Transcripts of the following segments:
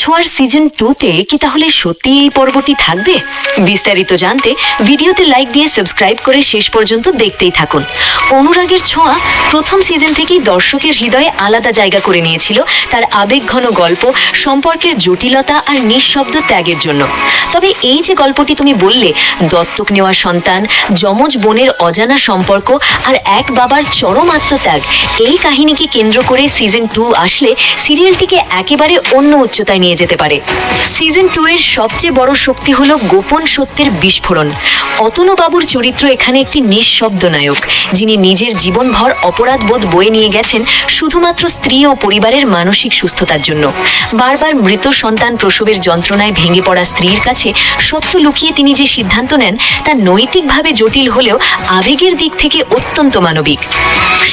ছোঁয়ার সিজন 2-তে কি তাহলে সত্যি এই পর্বটি থাকবে? বিস্তারিত জানতে ভিডিওতে লাইক দিয়ে সাবস্ক্রাইব করে শেষ পর্যন্ত দেখতেই থাকুন। অনুরাগের ছোঁয়া প্রথম সিজন থেকেই দর্শকের হৃদয়ে আলাদা জায়গা করে নিয়েছিল তার আবেগঘন গল্প, সম্পর্কের জটিলতা আর নিঃশব্দ ত্যাগের জন্য। তবে এই যে গল্পটি তুমি বললে, দত্তক নেওয়া সন্তান, যমজ বোনের অজানা সম্পর্ক আর এক বাবার চরম আত্মত্যাগ, এই কাহিনীকে কেন্দ্র করে সিজন 2 আসলে সিরিয়ালটিকে একেবারে অন্য উচ্চতায় নিয়ে যেতে পারে। সিজন 2 এর সবচেয়ে বড় শক্তি হলো গোপন সত্যের বিস্ফোরণ। অতনু বাবুর চরিত্র এখানে একটি নিঃশব্দ নায়ক, যিনি নিজের জীবনভর অপরাধবোধ বয়ে নিয়ে গেছেন শুধুমাত্র স্ত্রী ও পরিবারের মানসিক সুস্থতার জন্য। বারবার মৃত সন্তান প্রসবের যন্ত্রণায় ভেঙে পড়া স্ত্রীর কাছে সত্য লুকিয়ে তিনি যে সিদ্ধান্ত নেন, তা নৈতিকভাবে জটিল হলেও আবেগের দিক থেকে অত্যন্ত মানবিক।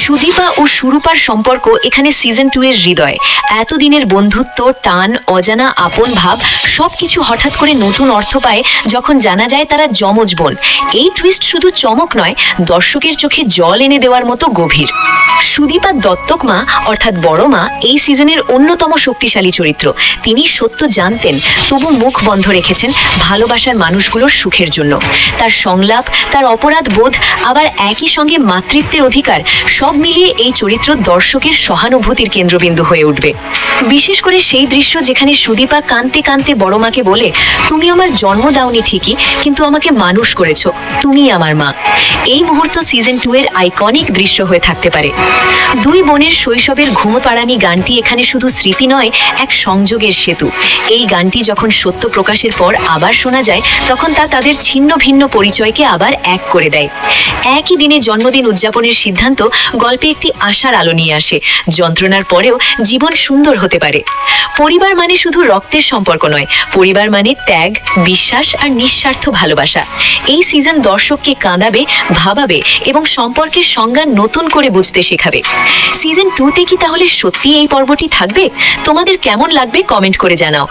সুদীপা ও সুরূপার সম্পর্ক এখানে সিজন 2 এর হৃদয়। এতদিনের বন্ধুত্ব, টান, অজানা আপন ভাব সবকিছু হঠাৎ করে নতুন অর্থ পায় যখন জানা যায় তারা যমজ বোন। এই টুইস্ট শুধু চমক নয়, দর্শকের চোখে জল এনে দেওয়ার মতো গভীর। সুদীপা দত্তক মা অর্থাৎ বড় মা এই সিজনের অন্যতম শক্তিশালী চরিত্র। তিনি সত্য জানতেন, তবু মুখ বন্ধ রেখেছেন ভালোবাসার মানুষগুলোর সুখের জন্য। তার সংলাপ, তার অপরাধ বোধ, আবার একই সঙ্গে মাতৃত্বের অধিকার, সব মিলিয়ে এই চরিত্র দর্শকের সহানুভূতির কেন্দ্রবিন্দু হয়ে উঠবে। বিশেষ করে সেই দৃশ্য যেখানে সুদীপা কাঁদতে কাঁদতে বড় মাকে বলে, তুমি আমার জন্ম দাওনি ঠিকই, কিন্তু আমাকে মানুষ করেছো, তুমি আমার মা। এই মুহূর্ত সিজন 2 এর আইকনিক দৃশ্য হয়ে থাকতে পারে। দুই বোনের শৈশবের ঘুমোপাড়ানি গানটি এখানে শুধু স্মৃতি নয়, এক সংযোগের সেতু। এই গানটি যখন সত্য প্রকাশের পর আবার শোনা যায়, তখন তা তাদের ছিন্ন ভিন্ন পরিচয়কে আবার এক করে দেয়। একই দিনে জন্মদিন উদযাপনের সিদ্ধান্ত গল্পে একটি আশার আলো নিয়ে আসে। যন্ত্রণার পরেও জীবন সুন্দর হতে পারে। পরিবার মানে শুধু রক্তের সম্পর্ক নয়, পরিবার মানে ত্যাগ, বিশ্বাস আর নিঃস্বার্থ ভালোবাসা। এই সিজন দর্শককে কাঁদাবে, ভাবাবে এবং সম্পর্কের সংজ্ঞা নতুন করে বুঝতে শেখাবে। সিজন 2-তে কি তাহলে সত্যি এই পর্বটি থাকবে? তোমাদের কেমন লাগবে কমেন্ট করে জানাও।